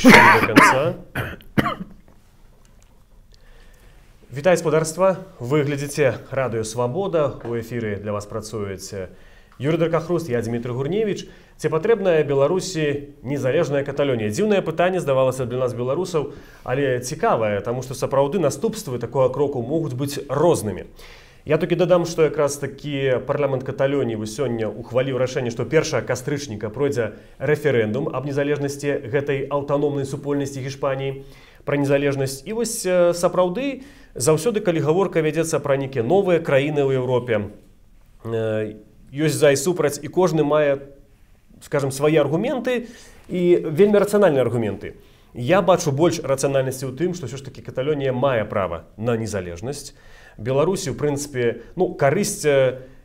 яшчэ не до конца. Вітаю, спадарства. Вы глядзіце радыё Свабода. У эфіры для вас працуюць Юрий Даркахруст, я Дмитрий Гурневич. Ці патрэбная Беларусі незалежная Каталонія? Дзіўнае пытанне, здавалася, для нас беларусаў, але цікавае, таму што сапраўды наступствы такога кроку могуць быць рознымі. Я толькі дадам, што якраз такі парламент Каталоніі сёння ухваліў рашэнне, што 1 кастрычніка пройдзе рэферэндум аб незалежнасці гэтай аўтаномнай супольнасці Гішпаніі пра незалежнасць. І вось сапраўды заўсёды, калі гаворка вядзецца пра нейкія новыя краіны ў Еўропе, ёсць за і супраць, і кожны мае, скажем, свае аргументы і вельмі рацыянальныя аргументы. Я бачу больш рацыянальнасці ў тым, што ўсё ж такі Каталонія мае права на незалежнасць. Беларусі, у прынцыпе, карысць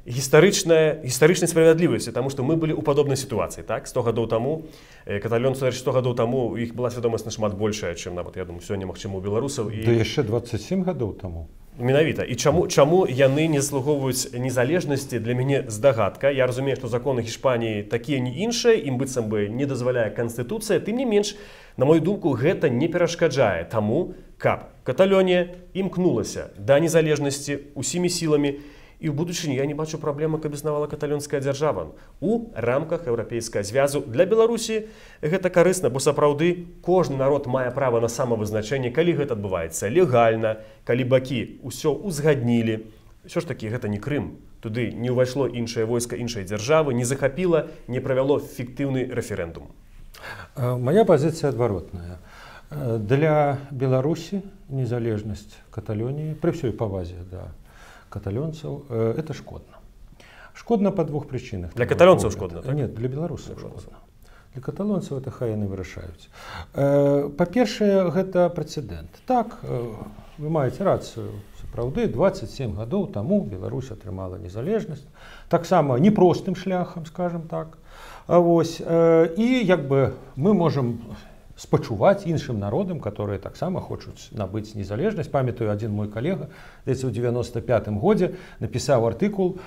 гістарычнай справядлівасці, таму што мы былі ў падобнай сітуацыі. Так? 100 гадоў таму, каталонцы 100 гадоў таму, іх была свядомасць нашмат большая, чым нават, я думаю, сёння, магчыма, у беларусаў. Да яшчэ 27 гадоў таму. Менавіта. І чаму яны не заслугоўваюць незалежнасці, для мяне здагадка. Я разумею, што законы Гішпаніі такія не іншыя, ім быццам бы не дазваляе Канстытуцыя. Тым не менш, на мою думку, гэта не перашкаджае таму, каб Каталонія імкнулася да незалежнасці усімі сіламі. І ў будучыні я не бачу праблемы, каб існавала каталонская дзяржава. У рамках еўрапейскага звязу для Беларусі гэта карысна, бо сапраўды кожны народ мае права на самавызначэнне, калі гэта адбываецца легальна, калі бакі ўсё узгаднілі. Усё ж такі гэта не Крым. Туды не ўвайшло іншае войска іншай дзяржавы, не захапіла, не правяло фіктыўны рэферэндум. Моя пазіцыя адваротная. Для Беларусі незалежнасць Каталоніі, пры ўсёй павазе да каталонцаў, это шкодна. Шкодна па двух прычынах. Для каталонцаў шкодна, так? Нет, для беларусаў шкодна. Для каталонцаў это хай яны вырашаюць. Па-першае, гэта прэцэдэнт. Так, вы маеце рацыю. Сапраўды, 27 гадоў таму Беларусь атрымала незалежнасць. Таксама непростым шляхам, скажем так. І як бы мы можам спачуваць іншым народам, которые таксама хочуць набыць незалежнасць. Памятаю, адзін мой калега, десь у 95-м годзе напісаў артыкул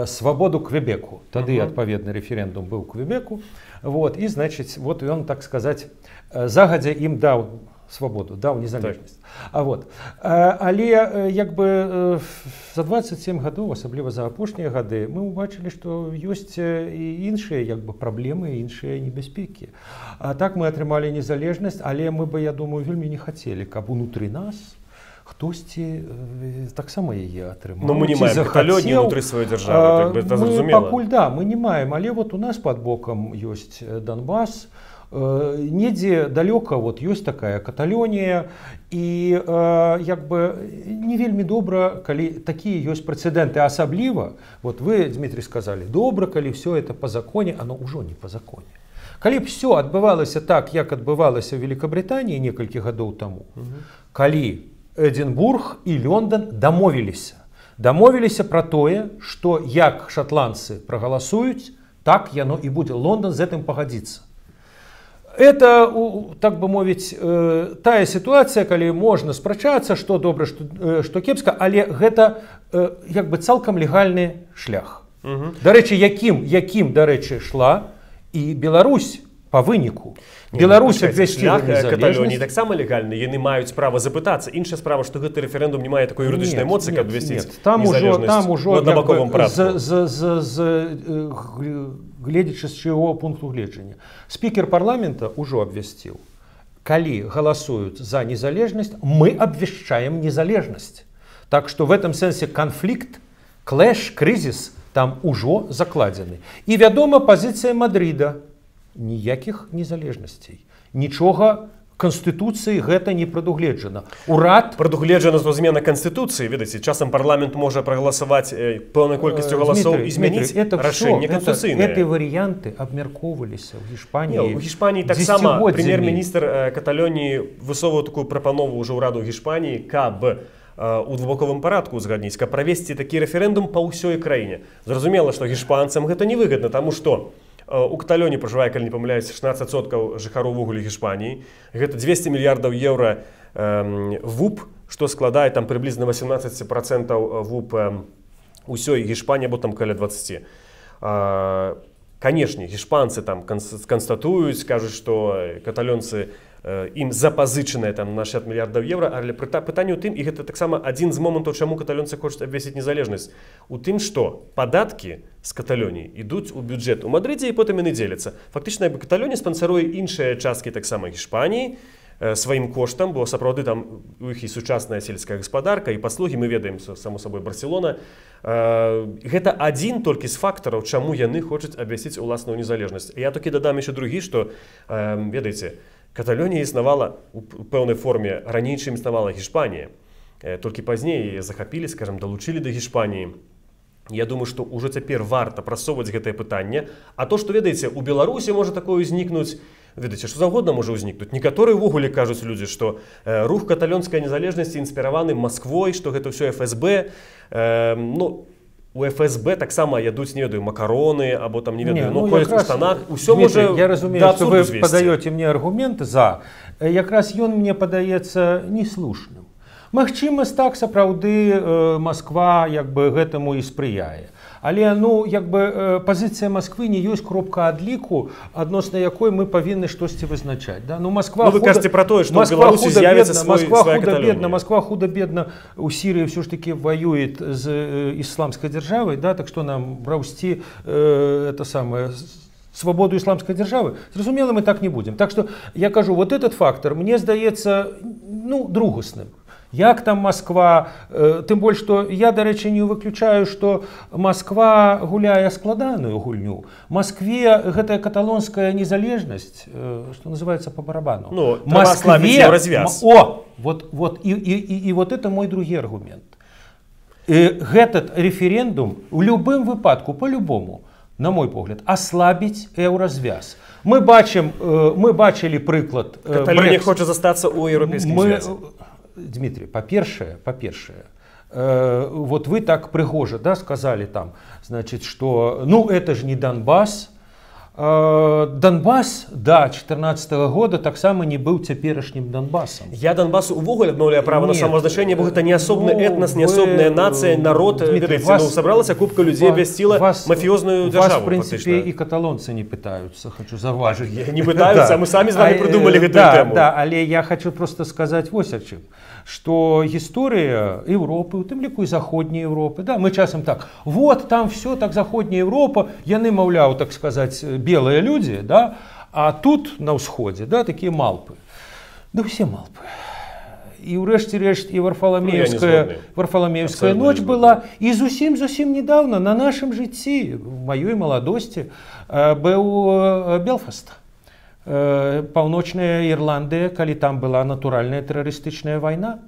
«Свабоду Квебеку». Тады адпаведны рэферэндум быў Квебеку. І, значыць, ён, так сказаць, загадзя ім даў свабоду, даў незалежнасць. Але як бы за 27 гадоў, асабліва за апошнія гады, мы ўбачылі, што ёсць і іншыя як бы праблемы, іншыя небяспекі. Так мы атрымалі незалежнасць, але мы бы, я думаю, вельмі не хацелі, каб унутры нас хтосьці таксама яе атрымаў. Но мы не маем Каталоніі ўнутры сваёй дзяржавы, так бы зразумела. Пакуль да, мы не маем, але у нас пад бокам ёсць Донбас. Недзе далёка ёсць такая Каталонія, і як бы не вельмі добра, калі такія ёсць прэцэдэнты. Асабліва, вы, Дмитрий, сказалі, добра, калі все это по законе, оно ўжо не по законе. Калі б все адбывалася так, як адбывалася ў Великабрытаніі некалькі гадоў таму, калі Эдинбург і Лондон дамовіліся пра тое, што як шатландцы прагаласуюць, так яно і будзе. Лондон з гэтым пагадзіцца. Это, так бы мовіць, тая сітуацыя, калі можна спрачацца, што добра, што кепска, але гэта як бы цалкам легальны шлях. Дарэчы, якім, дарэчы, шла і Беларусь па выніку. Беларусь абвясціла незалежнасць. Каталоніі таксама легальны, яны маюць права запытацца. Іншая справа, што гэты рэферэндум не мае такой юрыдычнай моцы, каб абвясціць незалежнасць у аднабаковым парадку. Гледзячы з чыйго пункту гледжання. Спікер парламента ўжо абвясціў. Калі галасуюць за незалежнасць, мы абвяшчаем незалежнасць. Так што в этом сэнсе канфлікт, клэш, крызіс там ужо закладзены. І вядома, пазіцыя Мадрыда. Ніякіх незалежнасцей. Нічога Канстытуцыі гэта не прадугледжана. Урад прадугледжана змена Канстытуцыі, ведаеце, часам парламент можа прагаласаваць пэўнай колькасцю галасоў і змяніць рашэнне канстытуцыйнае. Гэтыя варыянты абмяркоўваліся ў Гішпаніі. У Гішпаніі таксама прэм'ер-міністр Каталоніі высовваў такую прапанову ўжо ўраду Гішпаніі, каб у двухбаковым парадку узгадніць, каб правесці такі рэферэндум па ўсёй краіне. Зразумела, што гішпанцам гэта невыгадна, таму што у Каталоніі пражывае, калі не памыляюсь, 16% жыхароў увогуле Гішпаніі. Гэта 200 мільярдаў еўра ВУП, што складае там прыблізна 18% ВУП усёй Гішпаніі, або там каля 20%. Канешне, гішпанцы там канстатуюць, кажуць, што каталонцы ім запазычанае там на 60 мільярдаў еўра, але пытанне ў тым, і гэта таксама адзін з момантаў, чаму каталонцы хочуць абвясціць незалежнасць, у тым, што падаткі з Каталоніі ідуць у бюджэт у Мадрыдзе і потым яны дзеляцца. Фактычна Каталонія спансаруе іншыя часткі таксама Гішпаніі сваім коштам, бо сапраўды там у іх і сучасная сельская гаспадарка, і паслугі, мы ведаем, само сабой, Барселона. Гэта адзін толькі з фактараў, чаму яны хочуць абвясціць уласную незалежнасць. Я толькі дадам яшчэ другі, што, ведаеце, Каталонія існавала у пэўнай форме раней, чым існавала Гішпанія. Толькі пазней яе захапілі, скажам, далучылі да Гішпаніі. Я думаю, што ўжо цяпер варта прасоўваць гэтае пытанне. А то, што, ведаеце, у Беларусі можа такое ўзнікнуць, ведаеце, што заўгодна можа ўзнікнуць. Некаторыя ўвогуле кажуць людзі, што рух каталонскай незалежнасці інспіраваны Масквой, што гэта ўсё ФСБ. У ФСБ таксама ядуць, не ведаю, макароны, або там, не ведаю, ходзяць у штанах. Усё можа я разумею, што вы падаёце мне аргументы за. Якраз ён мне падаецца неслушным. Магчыма, так сапраўды Масква як бы гэтаму і спрыяе. Але пазіцыя Масквы не ёсць кропка адліку, адносна якой мы павінны штосьці вызначаць. Вы кажаце пра тое, што ў Беларусі з'явіцца свая Каталонія. Москва худа-бедна у Сірыі ўсё ж такі ваюе з ісламскай дзяржавай, так што нам браўсці свободу исламской державы, зразумела, мы так не будем. Так что я кажу, вот этот фактор мне здаецца другасным. Як там Москва, тым больш, што я, дарэчы, не выключаю, што Москва гуляе складаную гульню. Москве гэтая каталонская незалежнасць, што называется, по барабану. Москве развяз. Вот это мой другі аргумент. Этот референдум у любым выпадку, по-любому, на мой погляд, ослабіць еўразвяз. Мы бачылі прыклад. Каталонія хоча застацца ў еўрапейскім звязе. Дмитрий, по-першае, вот вы так прыгожа, сказали там, значит, что, это же не Донбасс. Донбасс, 2014 года таксама не быў цяперашнім Донбассом. Я Донбассу увогуле адмаўляю права на самазначэнне, бо гэта не асобны этнас, не асобная нацыя, народ, сабралася купка людзей, абвясціла мафіозную дзяржаву. Вас, в принципе, и каталонцы не пытаются, хочу заўважыць. Не пытаются, а мы самі з вами придумали гэтую тэму. Да, але я хочу просто сказать вось о чым. Что гісторыя Европы, у тым ліку і заходняй Европы, мы часам так, вот там все так заходняя Европа, яны, маўляў, так сказать, белые люди, а тут на ўсходзе, такие малпы. Да все малпы. І ўрэшце рэшт і Варфаламеевская ноч была, і зусім недавно на нашым жыцці, в маёй маладосці, быў Белфаст. Паўночная Ірландыя, калі там была натуральная тэрарыстычная вайна,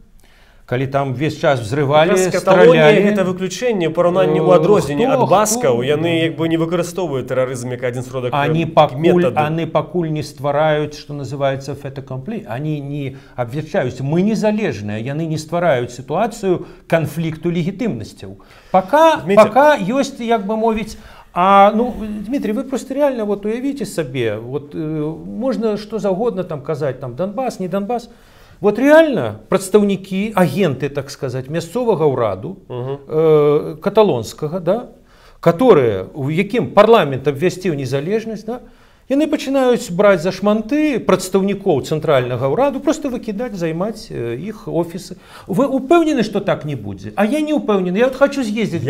калі там весь час взрывалі, стралялі. Гэта выключэнне, параўнанне ў адрозненне ад баскаў, яны як бы не выкарыстоўваюць тэрарызм як адзін з родак метаду. Они пакуль не ствараюць, што называецца fait accompli. Они не абвяшчаюць, мы незалежныя, яны не ствараюць сітуацыю канфлікту легітымнасцяў. Пока ёсць, як бы мовіць, Дмитрий, вы просто реально вот уявите себе, можно что заўгодна там казаць, там Донбасс, не Донбасс. Вот реально прадстаўнікі, агенты, так сказать, мясцовага ўраду, каталонскага, которые, у якім парламент абвясціў незалежнасць, яны пачынаюць браць за шманты прадстаўнікоў цэнтральнага ўраду, просто выкідаць, займаць іх офісы. Вы упэўнены, што так не будзе? А я не упэўнены. Я хочу з'ездзіць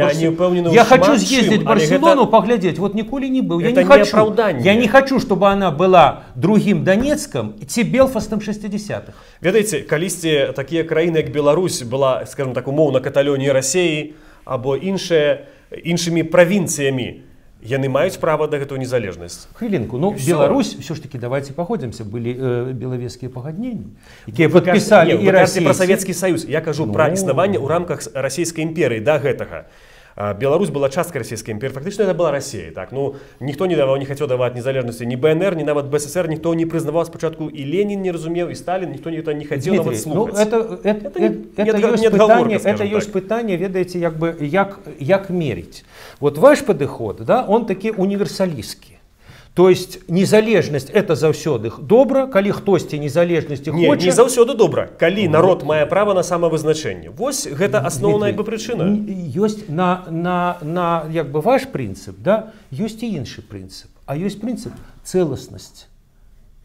в Барселону, паглядзець. Вот ніколі не быў. Я не хочу, чтобы она была другим Донецком ці Белфастом 60-х. Ведаеце, калісьці такія краіны, як Беларусь, была, скажем так, умоўна Каталоніяй Расіі або іншымі правінцыямі, яны маюць права да гэтую незалежнасць. Хвілінку, Беларусь, все ж таки, давайте паходзімся, былі белавежскія пагадненні, якія падпісалі і расійцы. Пра Савецкі Саюз, я кажу пра існаванне ў рамках расійскай імперыі да гэтага. Беларусь была часткай расійскай імперыі, фактычна гэта была Расія. Ніхто не хацеў даваць незалежнасці, ні БНР, ні нават БССР, ніхто не прызнаваў спачатку, і Ленін не разумеў, і Сталін, ніхто не хацеў нават слухаць. Это ёсць пытанне, ведаеце, як меріць. Вот ваш падыход, он такі універсалістскі. То есть незалежнасць это заўсёды добра, калі хтосьці незалежнасці хоча. Не заўсёды добра, калі народ мае права на самавызначэнне. Вось гэта асноўная прычына. Ёсць на як бы ваш прынцып, ёсць і іншы прынцып. А ёсць прынцып цэласнасць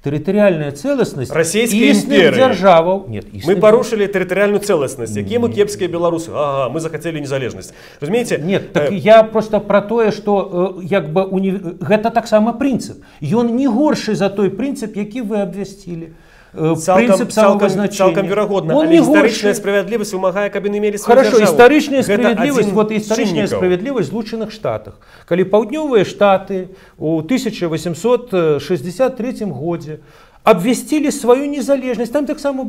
Тэрытарыяльная цэласнасць Расійскай існых імперыі. дзяржаваў. Нет, Мы парушылі тэрытарыяльную цэласнасць. Якія мы кепскія беларусы? Ага, мы захацелі незалежнасць. Разумееце? Нет, так я просто про тое, што як бы гэта таксама прынцып. Ён не горшы за той прынцып, які вы абвясцілі. Цалкам верагодна, але гістарычная справядлівасць вымагае, каб яны мелі сваю Хорошо, дзяржаву. историчная справедливость, Гэта вот адзін з историчная чыннікаў. справедливость в Злучаных Штатах. Калі паўднёвыя штаты у 1863 годзе обвестили свою незалежность. Там таксама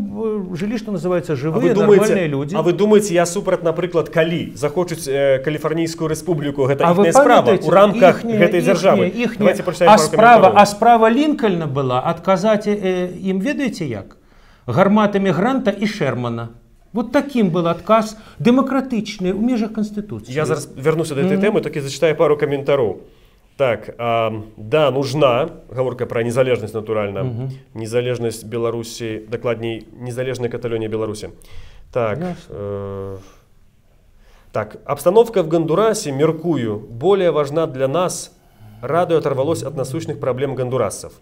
жили, что называется, живые, нормальные люди. А вы думаете, я супраць, напрыклад, калі захочуць Каліфарнійскую рэспубліку, гэта іхняя справа у рамках гэтай дзяржавы. А справа Лінкольна была адказаць ім, ведаеце як? Гарматамі Гранта і Шермана. Вот таким был отказ демократичный в межах Конституции. Я зараз вернуся до этой темы, только зачитаю пару комментариев. Так, да, нужна, гаворка про незалежность, натурально, незалежность Беларуси, докладней, незалежная Каталония Беларуси. Так, так, обстановка в Гондурасе, меркую, более важна для нас, радио оторвалось от насущных проблем гондурасцев.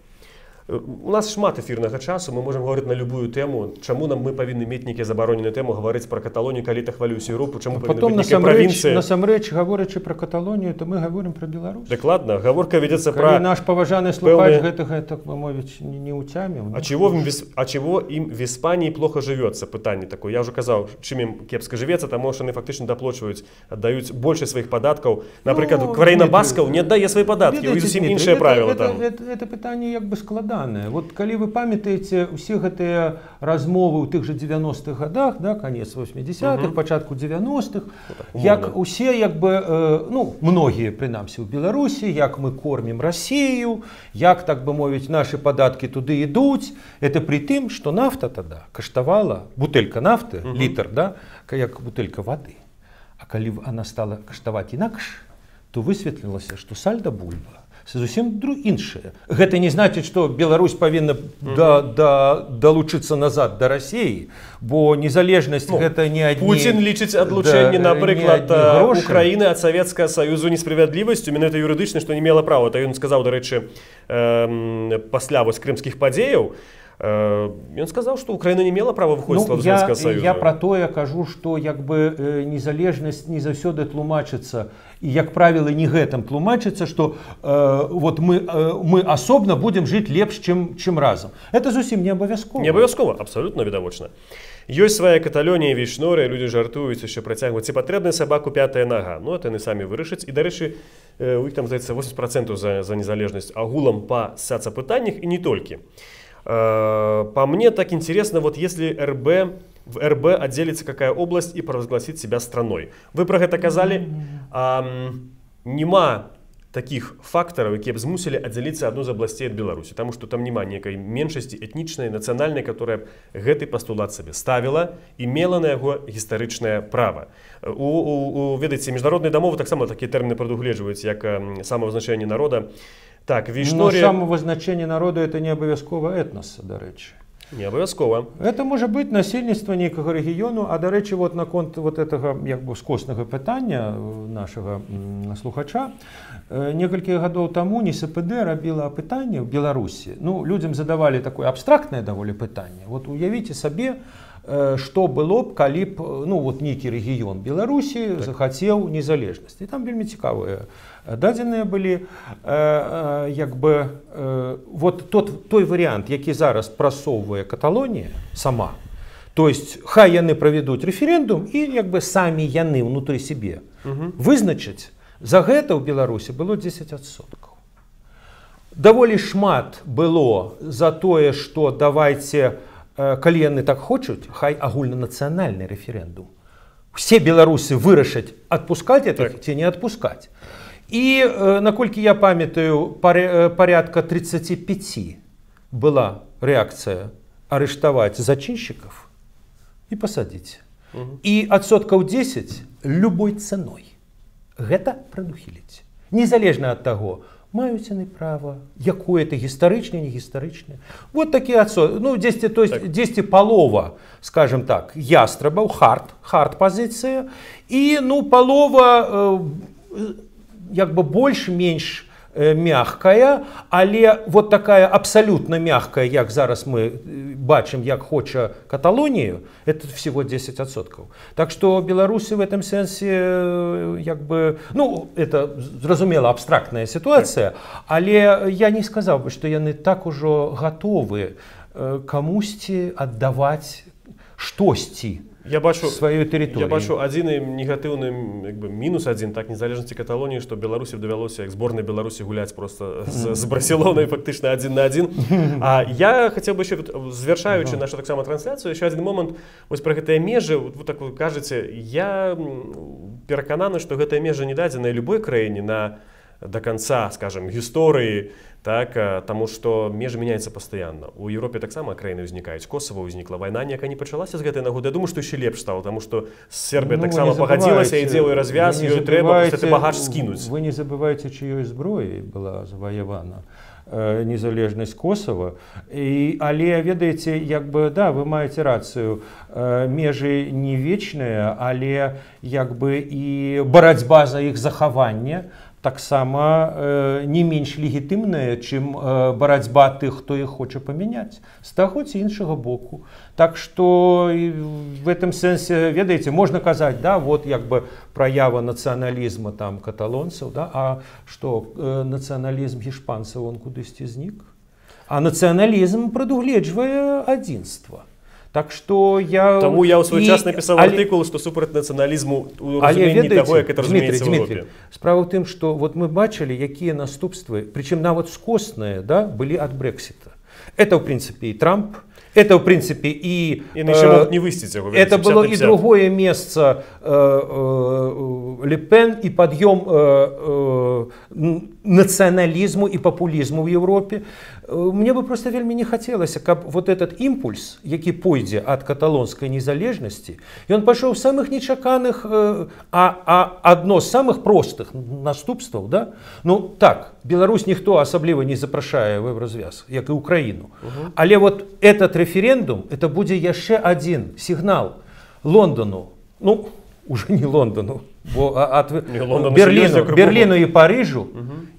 У нас шмат эфірнага часу, мы можем говорить на любую тему, чему нам мы повинны иметь некие забороненную тему, говорить про Каталонию, коли-то хвалюсь Европу, чему повинны быть некие провинции. Насамрэч, говорячи про Каталонию, то мы говорим про Беларусь. Докладно, говорка ведется про... Коли наш поважанный слухач гэтага, так бы мовить, не утямил. А чего им в Испании плохо живется? Питание такое. Я уже сказал, чем им кепска живется, тому что они фактично доплачивают, отдают больше своих податков. Например, країна басков не отдає свои податки, у зусім іншие правила там. Это питание як бы складанное. Вот калі вы памятаеце усе гэтыя размовы ў тых же 90-х годах, да, конец 80-х, пачатку 90-х, як усе як бы, ну, многія прынамсі ў Беларусі, як мы кормім Россию, як, так бы мовіць, наши податки туды ідуць, это при тым, что нафта тогда каштавала, бутэлька нафты, літр, да, як бутэлька воды. А калі она стала каштаваць інакш, то высветлілася, что сальда бульба зусім іншае. Гэта не значыць, што Беларусь павінна далучыцца назад да Расіі, бо незалежнасць гэта не адні... Путін лічыць адлучэнне, напрыклад, Украіны ад Савецкага Саюзу несправядлівасцю, менавіта юрыдычна, што не мела права. То ён сказаў, дарэчы, пасля вось крымскіх падзеяў, ён сказаў, што Украіна не мела права выходзіць з Савецкага Саюзу. Я пра тое кажу, што як бы незалежнасць не заўсёды тлумачыцца, і, як правіла, не гэтым тлумачыцца, што вот мы асобна будзем жыць лепш, чым разам. Это зусім не абавязкова. Не абавязкова, абсалютна відавочна. Ёсць свая Каталонія, Вейшнорыя, людзі жартуюць, яшчэ працягваюць. Ці патрэбна сабаку пятая нага? Ну, это яны самі вырашаць. І, дарэчы, у іх там, здаецца, 80% за незалежнасць агулам па сацапытаннях і не толькі. По мне так интересно, вот если в РБ отделится какая область и провозгласит себя страной. Вы про это казали, нема таких факторов, которые бы змусили отделиться одну из областей от Беларуси, потому что там нема некой меньшости этничной, национальной, которая гэты постулат себе ставила и мела на его историчное право. Ведаеце, международные дамовы так само такие термины прадугледжваюць, як самовызначэнне народа. Так, Вейшнорыя... Но самовызначэнне народа это не абавязкова этноса, дарэчы. Не абавязкова. Это можа быць насельніцтва нейкага рэгіёну, а дарэчы, вот наконт вот этого як бы скоснага пытання нашага слухача, некалькі гадоў таму НСПД рабіла апытанне ў Беларусі. Ну, людзям задавалі такое абстрактнае даволі пытанне. Вот уявіце сабе, што было б, калі б, ну, вот нейкі рэгіён Беларусі захацеў незалежнасць. І там вельмі цікавыя дадзеныя былі, як бы, вот той варыянт, які зараз прасоўвае Каталонія сама, то есть хай яны правядуць рэферэндум і як бы самі яны ўнутры сябе вызначаць, за гэта ў Беларусі было 10%. Даволі шмат было за тое, што давайце, калі яны так хочуць, хай агульнанацыянальны рэферэндум. Все беларусы вырашаць, адпускаць это ці не адпускаць. І, наколькі я памятаю, порядка 35 была рэакцыя арыштаваць зачыншчыкаў і пасадзіць. І адсоткаў 10 любой цаной. Гэта прадухіліць. Незалежна ад таго, маюць яны права, якое это гістарычнае, не гістарычнае. Вот такія адсоткі, ну, 10 палова, скажем так, ястрабаў, хард пазіцыя, і, ну, палова, як бы больш-менш мягкая, але вот такая абсолютно мягкая, як зараз мы бачым, як хоча Каталонію, это всего 10%. Так что беларусы в этом сенсе, як бы, ну, это, зразумела, абстрактная ситуация, але я не сказал бы, что яны так ужо готовы камусьці аддаваць штосьці. Я бачу сваёй тэрыторыі. Я бачу адзіны негатыўны мінус адзін так незалежнасці Каталоніі, што Беларусі давялося як зборнай Беларусі гуляць просто з Барселонай фактычна 1-1. А я хацеў бы еще завяршаючы нашу таксама трансляцыю яшчэ адзін момант вось пра гэтыя межы вы так кажаце я перакананы, што гэтыя межы не дадзеныя любой краіне до конца, скажем, гісторыі, так, тому что межы меняются постоянно. У Европе таксама краіны ўзнікаюць. Косово ўзнікла вайна, няка не пачалася з гэтай нагоды. Я думаю, што яшчэ лепш стало, тому што Сербія таксама пагадзілася і дзелае развяз, ёй трэба гэты багаж скінуць. Вы не забывайте, чыёй зброяй была заваявана незалежнасць Косова. Але ведаеце, як бы, да, вы маеце рацыю, межы не вечныя, але як бы і барацьба за іх захаванне таксама не менш легітымная, чым барацьба тых, хто іх хоча памяняць з таго ці іншага боку. Так што в этом сэнсе, ведаеце, можна казаць, да, вот як бы праява нацыяналізма там каталонцаў, да, а што нацыяналізм гішпанцаў он кудысьці знік? А нацыяналізм прадугледжвае адзінства. Так что я... Тому я у свой час написал артикул, что супраць нацыяналізму у разуменні того, як это разумеется в Европе. Справа в тым, что вот мы бачили, якія наступствы, причем нават скосныя, да, были от Брексита. Это, в принципе, и Трамп, это, в принципе, и... не выстить его. Это было и другое место Ле Пен, и подъем национализму и популизму в Европе. Мне бы просто вельмі не хотелось, каб вот этот импульс, які пойдзе от каталонской незалежности, и он пошел в самых нечаканых, одно з самых простых наступстваў, да? Ну так, Беларусь ніхто асабліва не запрашае в Еврозвяз, як і Украину. Але вот этот референдум, это будзе яшчэ один сигнал Лондону, ну, уже не Лондону, бо от Берліну і Парижу,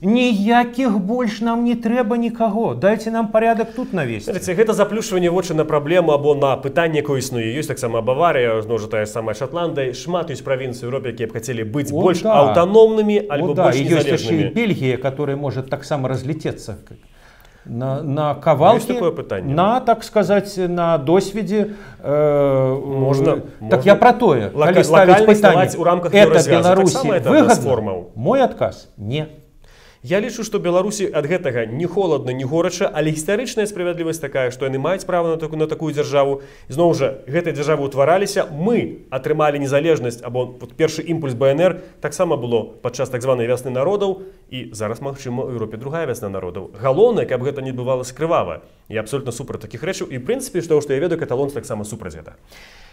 ніякіх больш нам не трэба нікаго. Дайце нам порядок тут навесці. Гэта заплюшванне вочы на праблему або на пытанне, якое існуе. Ёсць таксама Баварія, зноў жа тая самая Шотландія, шмат ёсць правінцый у Европе, якія б хацелі быць больш аўтаномнымі альбо больш незалежнымі. Ёсць яшчэ і Бельгія, которая может таксама разлететься на кавалки, на, так сказать, на досведе. Так я про тое. Калі ставіць пытанне, это Беларусі выгодно? Мой адказ – не. Я лічу, што Беларусі ад гэтага не холодна, не горача, але гістарычная справядлівасць такая, што яны маюць права на такую дзяржаву. Зноў жа, гэтыя дзяржавы ўтвараліся, мы атрымалі незалежнасць, або першы імпульс БНР таксама было падчас так званай вясны народаў, і зараз, магчыма, у Еўропе другая вясна народаў. Галоўнае, каб гэта не адбывалася крывава. Я абсолютно супраць такіх рэчаў, і, в прынцыпе, што я ведаю, каталонцы таксама супраць гэта.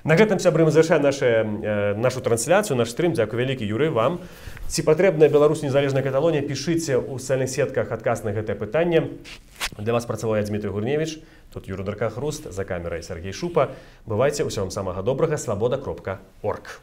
На гэтым, сябры, мы завяршаем нашу трансляцыю, наш стрым. Дзякуй вялікі, Юрый, вам. Ці патрэбная Беларусь незалежная Каталонія, пішыце ў сацыяльных сетках адказ на гэтае пытанне. Для вас працаваў я, Дмітрый Гурневіч, тут Юрыдар Кахруст, за камерай Сергей Шупа. Бывайце, усё вам самага добрага, свабода.орг.